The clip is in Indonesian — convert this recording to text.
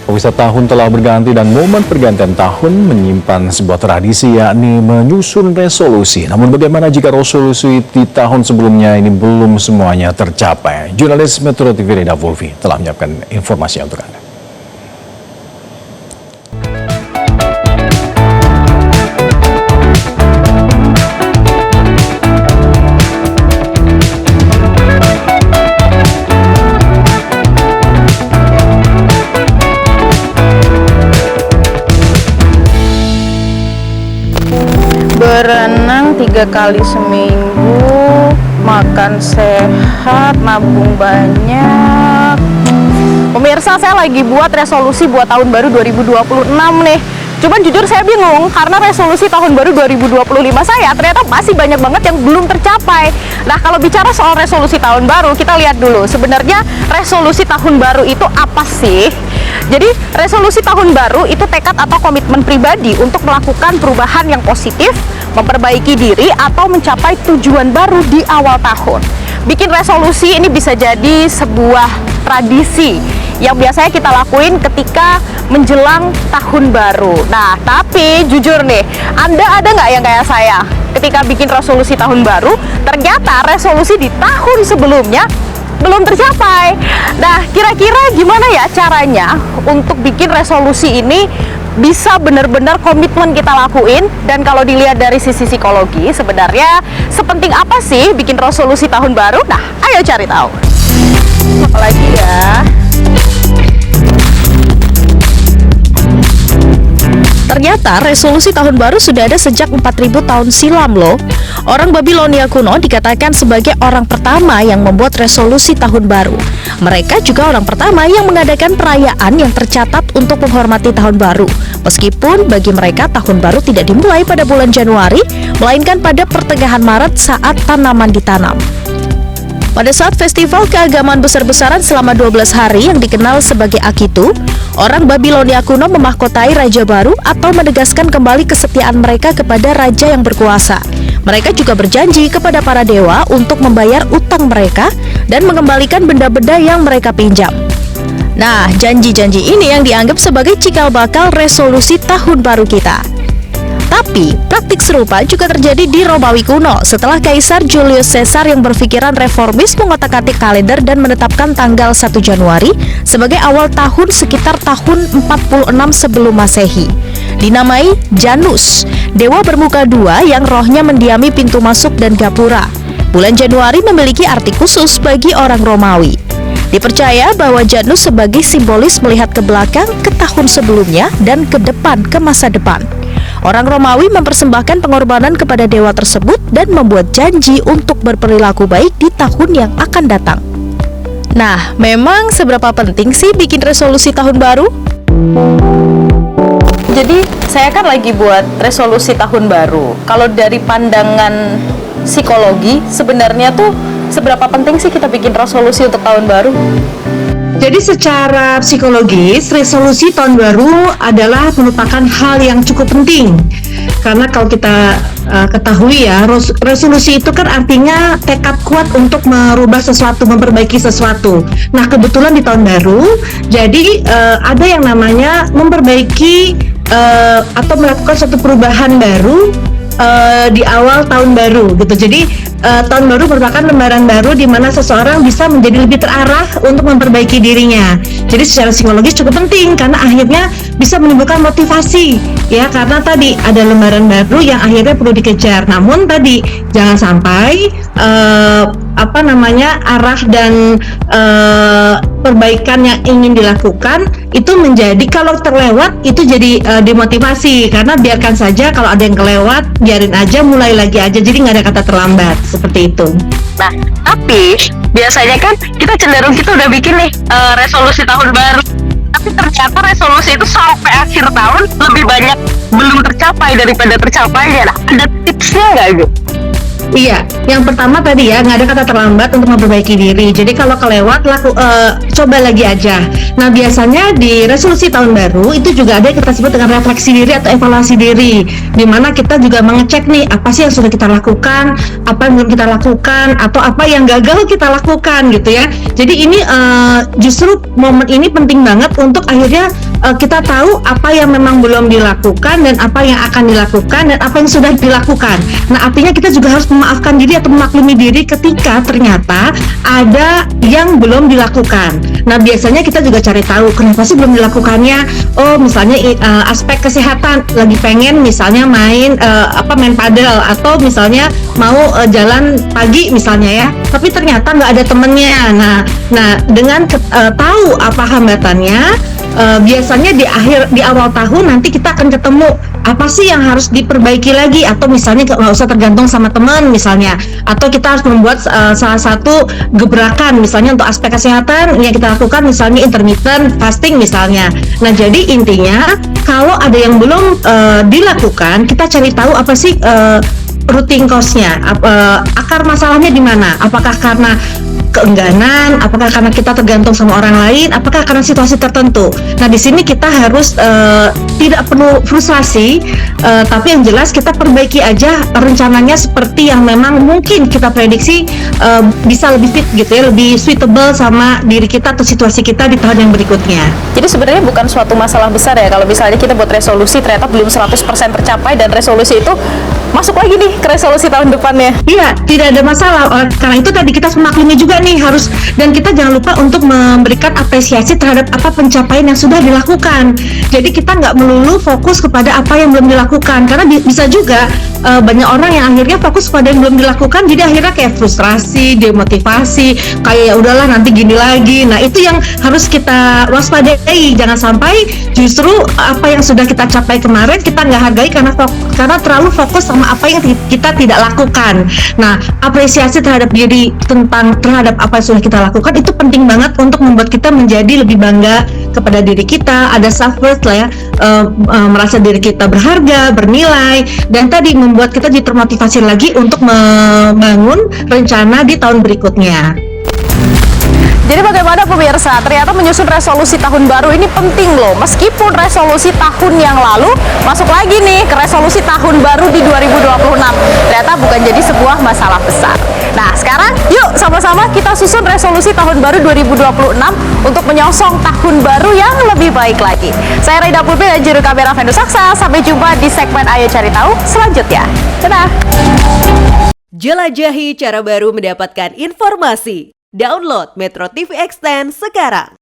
Pemirsa, tahun telah berganti dan momen pergantian tahun menyimpan sebuah tradisi, yakni menyusun resolusi. Namun bagaimana jika resolusi di tahun sebelumnya ini belum semuanya tercapai? Jurnalis Metro TV Reda Wolfi telah menyiapkan informasi untuk Anda. Berenang 3 kali seminggu, makan sehat, nabung banyak. Pemirsa, saya lagi buat resolusi buat tahun baru 2026 nih. Cuman jujur saya bingung karena resolusi tahun baru 2025 saya ternyata masih banyak banget yang belum tercapai. Nah, kalau bicara soal resolusi tahun baru, kita lihat dulu sebenarnya resolusi tahun baru itu apa sih? Jadi resolusi tahun baru itu tekad atau komitmen pribadi untuk melakukan perubahan yang positif, memperbaiki diri atau mencapai tujuan baru di awal tahun. Bikin resolusi ini bisa jadi sebuah tradisi yang biasanya kita lakuin ketika menjelang tahun baru. Nah, tapi jujur nih, Anda ada nggak yang kayak saya? Ketika bikin resolusi tahun baru, ternyata resolusi di tahun sebelumnya belum tercapai. Nah, kira-kira gimana ya caranya untuk bikin resolusi ini bisa benar-benar komitmen kita lakuin? Dan kalau dilihat dari sisi psikologi, sebenarnya sepenting apa sih bikin resolusi tahun baru? Nah, ayo cari tahu. Apalagi ya? Ternyata resolusi tahun baru sudah ada sejak 4000 tahun silam loh. Orang Babilonia kuno dikatakan sebagai orang pertama yang membuat resolusi tahun baru. Mereka juga orang pertama yang mengadakan perayaan yang tercatat untuk menghormati tahun baru. Meskipun bagi mereka tahun baru tidak dimulai pada bulan Januari, melainkan pada pertengahan Maret saat tanaman ditanam. Pada saat festival keagamaan besar-besaran selama 12 hari yang dikenal sebagai Akitu, orang Babilonia kuno memahkotai raja baru atau menegaskan kembali kesetiaan mereka kepada raja yang berkuasa. Mereka juga berjanji kepada para dewa untuk membayar utang mereka dan mengembalikan benda-benda yang mereka pinjam. Nah, janji-janji ini yang dianggap sebagai cikal bakal resolusi tahun baru kita. Tapi, praktik serupa juga terjadi di Romawi kuno setelah Kaisar Julius Caesar yang berpikiran reformis mengotak-atik kalender dan menetapkan tanggal 1 Januari sebagai awal tahun sekitar tahun 46 sebelum Masehi. Dinamai Janus, dewa bermuka dua yang rohnya mendiami pintu masuk dan gapura. Bulan Januari memiliki arti khusus bagi orang Romawi. Dipercaya bahwa Janus sebagai simbolis melihat ke belakang ke tahun sebelumnya dan ke depan ke masa depan. Orang Romawi mempersembahkan pengorbanan kepada dewa tersebut dan membuat janji untuk berperilaku baik di tahun yang akan datang. Nah, memang seberapa penting sih bikin resolusi tahun baru? Jadi, saya kan lagi buat resolusi tahun baru. Kalau dari pandangan psikologi, sebenarnya tuh seberapa penting sih kita bikin resolusi untuk tahun baru? Jadi secara psikologis, resolusi tahun baru adalah merupakan hal yang cukup penting. Karena kalau kita ketahui ya, resolusi itu kan artinya tekad kuat untuk merubah sesuatu, memperbaiki sesuatu. Nah, kebetulan di tahun baru, jadi ada yang namanya memperbaiki atau melakukan suatu perubahan baru di awal tahun baru gitu. Jadi tahun baru merupakan lembaran baru di mana seseorang bisa menjadi lebih terarah untuk memperbaiki dirinya. Jadi secara psikologis cukup penting karena akhirnya bisa menimbulkan motivasi ya, karena tadi ada lembaran baru yang akhirnya perlu dikejar. Namun tadi jangan sampai arah dan perbaikan yang ingin dilakukan itu menjadi, kalau terlewat itu jadi demotivasi, karena biarkan saja kalau ada yang kelewat, biarin aja, mulai lagi aja, jadi nggak ada kata terlambat, seperti itu. Nah, tapi biasanya kan kita cenderung kita udah bikin nih resolusi tahun baru, tapi ternyata resolusi itu sampai akhir tahun lebih banyak belum tercapai daripada tercapainya. Nah, ada tipsnya nggak, Ibu? Iya, yang pertama tadi ya, nggak ada kata terlambat untuk memperbaiki diri. Jadi kalau kelewat, coba lagi aja. Nah, biasanya di resolusi tahun baru itu juga ada yang kita sebut dengan refleksi diri atau evaluasi diri, di mana kita juga mengecek nih apa sih yang sudah kita lakukan, apa yang belum kita lakukan, atau apa yang gagal kita lakukan gitu ya. Jadi ini justru momen ini penting banget untuk akhirnya kita tahu apa yang memang belum dilakukan dan apa yang akan dilakukan dan apa yang sudah dilakukan. Nah, artinya kita juga harus memaafkan diri atau memaklumi diri ketika ternyata ada yang belum dilakukan. Nah, biasanya kita juga cari tahu kenapa sih belum dilakukannya. Oh, misalnya aspek kesehatan, lagi pengen misalnya main padel, atau misalnya mau jalan pagi misalnya ya, tapi ternyata nggak ada temennya. Nah dengan tahu apa hambatannya, biasanya di awal tahun nanti kita akan ketemu apa sih yang harus diperbaiki lagi, atau misalnya nggak usah tergantung sama teman misalnya, atau kita harus membuat salah satu gebrakan misalnya untuk aspek kesehatan yang kita lakukan, misalnya intermittent fasting misalnya. Nah, jadi intinya kalau ada yang belum dilakukan, kita cari tahu apa sih root cause-nya, akar masalahnya di mana? Apakah karena keengganan, apakah karena kita tergantung sama orang lain, apakah karena situasi tertentu. Nah, di sini kita harus tidak perlu frustrasi, tapi yang jelas kita perbaiki aja rencananya seperti yang memang mungkin kita prediksi bisa lebih fit gitu ya, lebih suitable sama diri kita atau situasi kita di tahun yang berikutnya. Jadi sebenarnya bukan suatu masalah besar ya kalau misalnya kita buat resolusi ternyata belum 100% tercapai dan resolusi itu masuk lagi nih ke resolusi tahun depannya. Iya, tidak ada masalah. Karena itu tadi kita memaklumi juga nih harus, dan kita jangan lupa untuk memberikan apresiasi terhadap apa pencapaian yang sudah dilakukan. Jadi kita nggak melulu fokus kepada apa yang belum dilakukan, karena bisa juga banyak orang yang akhirnya fokus pada yang belum dilakukan, jadi akhirnya kayak frustrasi, demotivasi, kayak ya udahlah nanti gini lagi. Nah, itu yang harus kita waspadai, jangan sampai justru apa yang sudah kita capai kemarin kita nggak hargai karena terlalu fokus sama apa yang kita tidak lakukan. Nah, apresiasi terhadap diri terhadap apa yang sudah kita lakukan itu penting banget untuk membuat kita menjadi lebih bangga kepada diri kita, ada self-worth lah ya, merasa diri kita berharga, bernilai, dan tadi membuat kita jadi termotivasi lagi untuk membangun rencana di tahun berikutnya. Jadi bagaimana pemirsa, ternyata menyusun resolusi tahun baru ini penting loh. Meskipun resolusi tahun yang lalu masuk lagi nih ke resolusi tahun baru di 2026, ternyata bukan jadi sebuah masalah besar. Nah, sekarang yuk sama-sama kita susun resolusi tahun baru 2026 untuk menyongsong tahun baru yang lebih baik lagi. Saya Raida Pulpi dan juru kamera Venus Saksa. Sampai jumpa di segmen Ayo Cari Tahu selanjutnya. Dadah! Jelajahi cara baru mendapatkan informasi. Download Metro TV Extend sekarang.